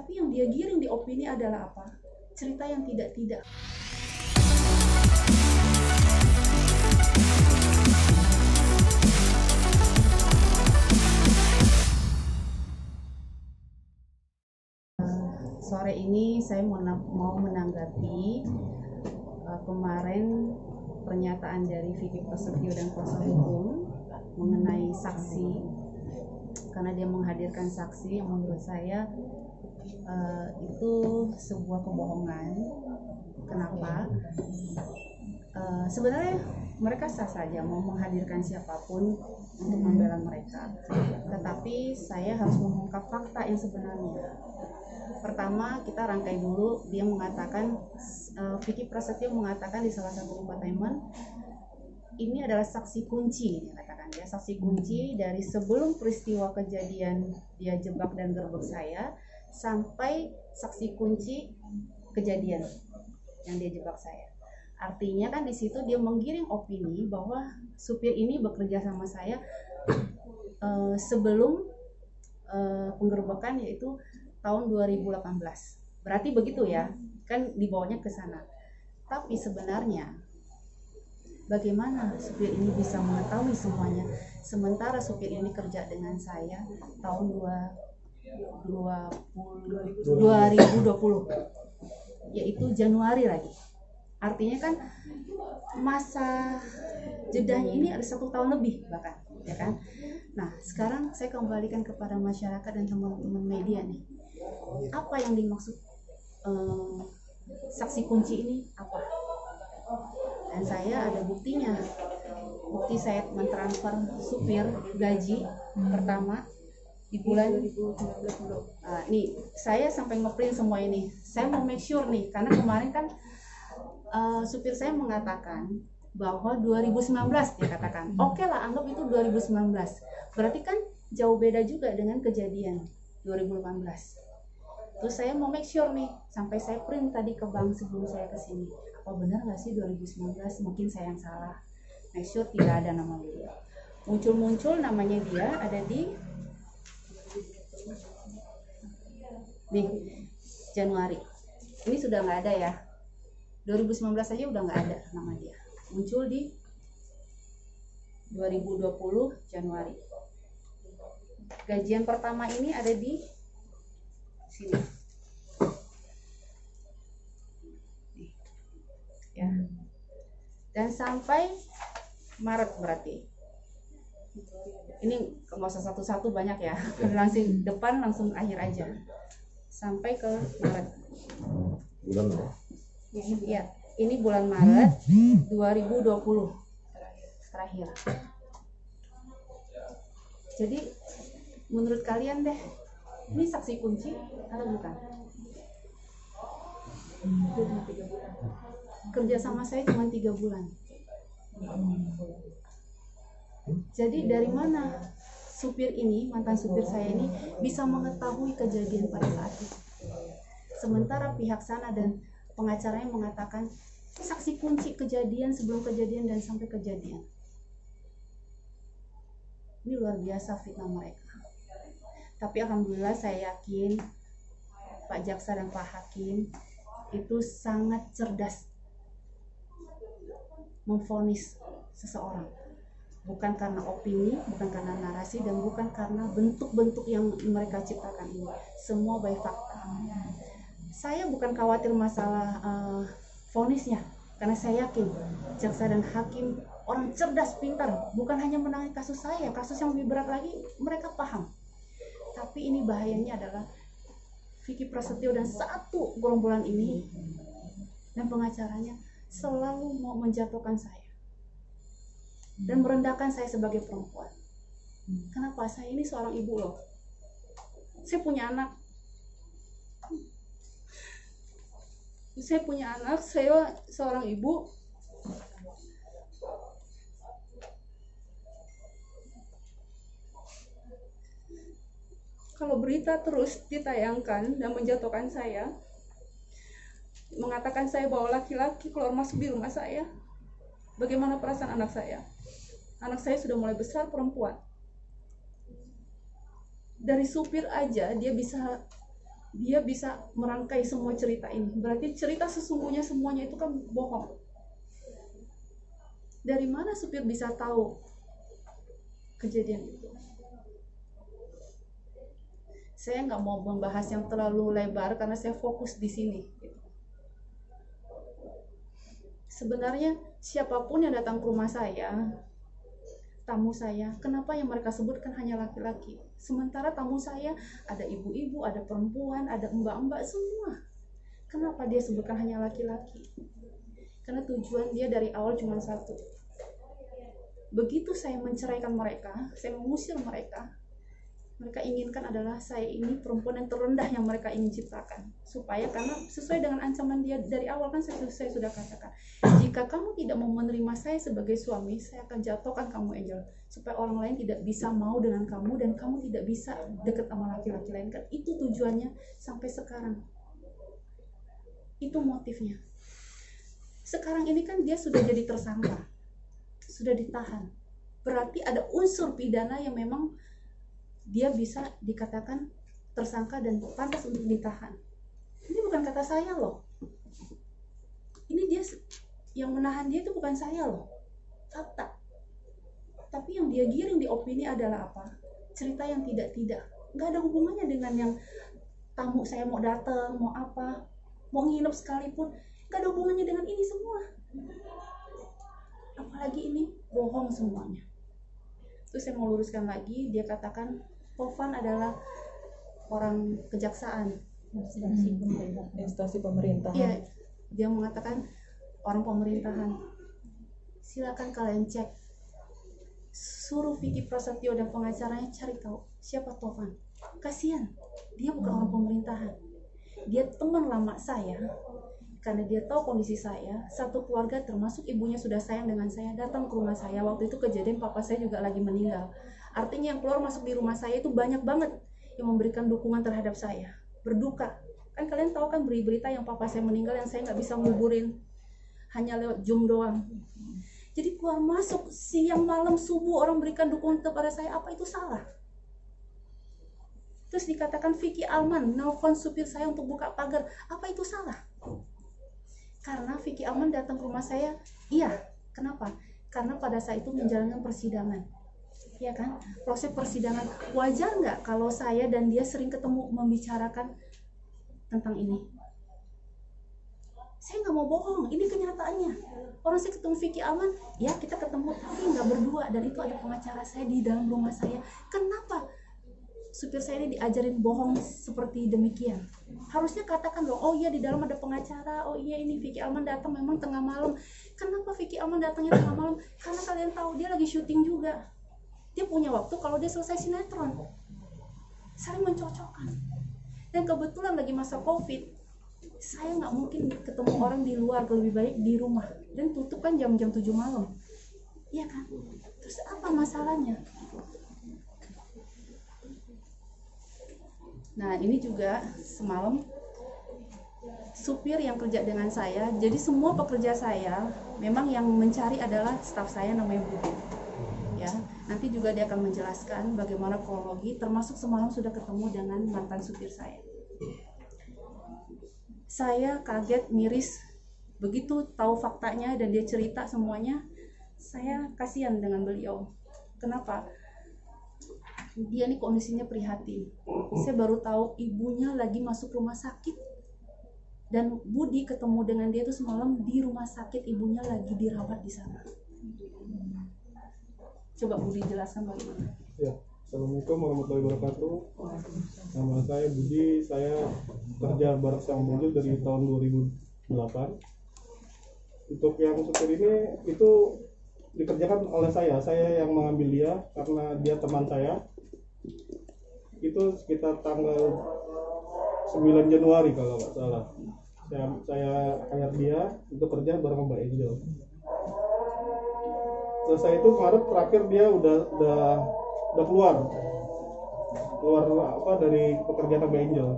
Tapi yang dia giring di opini adalah apa? Cerita yang tidak-tidak. Sore ini saya mau menanggapi kemarin pernyataan dari Vicky Prasetyo dan kuasa hukum mengenai saksi, karena dia menghadirkan saksi yang menurut saya itu sebuah kebohongan. Kenapa? Sebenarnya mereka sah saja mau menghadirkan siapapun untuk membela mereka, tetapi saya harus mengungkap fakta yang sebenarnya. Pertama, kita rangkai dulu. Dia mengatakan, Vicky Prasetyo mengatakan di salah satu infotainment, ini adalah saksi kunci, dia katakan ya, saksi kunci dari sebelum peristiwa kejadian dia jebak dan gerbek saya sampai saksi kunci kejadian yang dia jebak saya. Artinya kan di situ dia menggiring opini bahwa supir ini bekerja sama saya sebelum penggerbekan, yaitu tahun 2018. Berarti begitu ya, kan dibawanya ke sana. Tapi sebenarnya bagaimana supir ini bisa mengetahui semuanya, sementara supir ini kerja dengan saya tahun 2020, yaitu Januari lagi. Artinya kan masa jedanya ini ada 1 tahun lebih bahkan, ya kan? Nah, sekarang saya kembalikan kepada masyarakat dan teman-teman media nih. Apa yang dimaksud saksi kunci ini apa? Dan saya ada buktinya. Bukti saya mentransfer supir gaji pertama di bulan nih, saya sampai ngeprint semua ini. Saya mau make sure nih, karena kemarin kan supir saya mengatakan bahwa 2019 dia katakan. Oke lah, anggap itu 2019. Berarti kan jauh beda juga dengan kejadian 2018. Terus saya mau make sure nih, sampai saya print tadi ke bank sebelum saya kesini. Apa benar nggak sih 2019? Mungkin saya yang salah. Make sure tidak ada nama beliau. Muncul-muncul namanya dia ada di Januari. Ini sudah nggak ada ya. 2019 saja udah nggak ada nama dia. Muncul di 2020 Januari. Gajian pertama ini ada di sini. Ya. Dan sampai Maret berarti. Ini nggak usah satu-satu banyak ya. Langsung depan langsung akhir aja. Sampai ke Maret. Bulan apa? Ya, ini bulan Maret 2020 terakhir. Jadi menurut kalian deh, ini saksi kunci atau bukan? Kerja sama saya cuma 3 bulan. Jadi dari mana supir ini, mantan supir saya ini bisa mengetahui kejadian pada saat itu? Sementara pihak sana dan pengacaranya mengatakan saksi kunci kejadian, sebelum kejadian dan sampai kejadian. Ini luar biasa fitnah mereka. Tapi alhamdulillah saya yakin Pak Jaksa dan Pak Hakim itu sangat cerdas memvonis seseorang. Bukan karena opini, bukan karena narasi, dan bukan karena bentuk-bentuk yang mereka ciptakan ini. Semua by fakta. Saya bukan khawatir masalah vonisnya, karena saya yakin jaksa dan hakim orang cerdas, pintar. Bukan hanya menangani kasus saya, kasus yang lebih berat lagi mereka paham. Tapi ini bahayanya adalah Vicky Prasetyo dan satu gerombolan ini dan pengacaranya selalu mau menjatuhkan saya dan merendahkan saya sebagai perempuan. Kenapa? Saya ini seorang ibu loh. Saya punya anak. Saya seorang ibu. Kalau berita terus ditayangkan dan menjatuhkan saya, mengatakan saya bahwa laki-laki keluar masuk di rumah saya, bagaimana perasaan anak saya? Anak saya sudah mulai besar, perempuan. Dari supir aja dia bisa dia bisa merangkai semua cerita ini. Berarti cerita sesungguhnya semuanya itu kan bohong. Dari mana supir bisa tahu kejadian itu? Saya nggak mau membahas yang terlalu lebar karena saya fokus di sini. Sebenarnya siapapun yang datang ke rumah saya, tamu saya, kenapa yang mereka sebutkan hanya laki-laki? Sementara tamu saya ada ibu-ibu, ada perempuan, ada mbak-mbak, semua. Kenapa dia sebutkan hanya laki-laki? Karena tujuan dia dari awal cuma satu. Begitu saya menceraikan mereka, saya mengusir mereka, mereka inginkan adalah saya ini perempuan yang terendah yang mereka ingin ciptakan. Supaya, karena sesuai dengan ancaman dia dari awal kan saya sudah katakan, jika kamu tidak mau menerima saya sebagai suami, saya akan jatuhkan kamu, Angel, supaya orang lain tidak bisa mau dengan kamu dan kamu tidak bisa dekat sama laki-laki lain. Kan itu tujuannya sampai sekarang. Itu motifnya. Sekarang ini kan dia sudah jadi tersangka, sudah ditahan. Berarti ada unsur pidana yang memang dia bisa dikatakan tersangka dan pantas untuk ditahan. Ini bukan kata saya loh. Ini dia yang menahan dia itu bukan saya loh. Fakta. Tapi yang dia giring di opini adalah apa? Cerita yang tidak-tidak. Nggak ada hubungannya dengan yang tamu saya mau datang, mau apa, mau nginep sekalipun. Nggak ada hubungannya dengan ini semua. Apalagi ini bohong semuanya. Terus saya mau luruskan lagi, dia katakan Tovan adalah orang kejaksaan, instansi pemerintahan. Iya, dia mengatakan orang pemerintahan. Silakan kalian cek, suruh Vicky Prasetyo dan pengacaranya cari tahu siapa Tovan. Kasihan, dia bukan orang pemerintahan, dia teman lama saya. Karena dia tahu kondisi saya, satu keluarga termasuk ibunya sudah sayang dengan saya, datang ke rumah saya. Waktu itu kejadian papa saya juga lagi meninggal. Artinya yang keluar masuk di rumah saya itu banyak banget yang memberikan dukungan terhadap saya. Berduka. Kan kalian tahu kan berita yang papa saya meninggal yang saya nggak bisa nguburin. Hanya lewat Zoom doang. Jadi keluar masuk siang malam subuh orang berikan dukungan kepada saya, apa itu salah? Terus dikatakan Vicky Alman nelfon supir saya untuk buka pagar, apa itu salah? Karena Vicky Alman datang ke rumah saya, iya. Kenapa? Karena pada saat itu menjalankan persidangan. Ya kan, proses persidangan. Wajar nggak kalau saya dan dia sering ketemu membicarakan tentang ini? Saya nggak mau bohong, ini kenyataannya. Orang saya ketemu Vicky Alman, ya kita ketemu tapi nggak berdua, dan itu ada pengacara saya di dalam rumah saya. Kenapa supir saya ini diajarin bohong seperti demikian? Harusnya katakan dong, oh iya di dalam ada pengacara, oh iya ini Vicky Alman datang memang tengah malam. Kenapa Vicky Alman datangnya tengah malam? Karena kalian tahu dia lagi syuting juga. Dia punya waktu kalau dia selesai sinetron. Saling mencocokkan. Dan kebetulan lagi masa COVID, saya nggak mungkin ketemu orang di luar, lebih baik di rumah. Dan tutup kan jam-jam 7 malam. Iya kan? Terus apa masalahnya? Nah ini juga semalam supir yang kerja dengan saya. Jadi semua pekerja saya memang yang mencari adalah staf saya namanya Budi. Ya, nanti juga dia akan menjelaskan bagaimana kronologi, termasuk semalam sudah ketemu dengan mantan supir saya. Saya kaget, miris, begitu tahu faktanya dan dia cerita semuanya, saya kasihan dengan beliau. Kenapa? Dia nih kondisinya prihatin. Saya baru tahu ibunya lagi masuk rumah sakit. Dan Budi ketemu dengan dia itu semalam di rumah sakit, ibunya lagi dirawat di sana. Coba Budi jelaskan bagaimana. Ya, Assalamualaikum warahmatullahi wabarakatuh. Nama saya Budi, saya kerja bersama Angel dari tahun 2008. Untuk yang supir ini itu dikerjakan oleh saya yang mengambil dia karena dia teman saya. Itu sekitar tanggal 9 Januari kalau nggak salah. Saya hire dia untuk kerja bareng Mbak Angel. Selesai itu kemarin terakhir dia udah keluar apa dari pekerjaan Mbak Angel.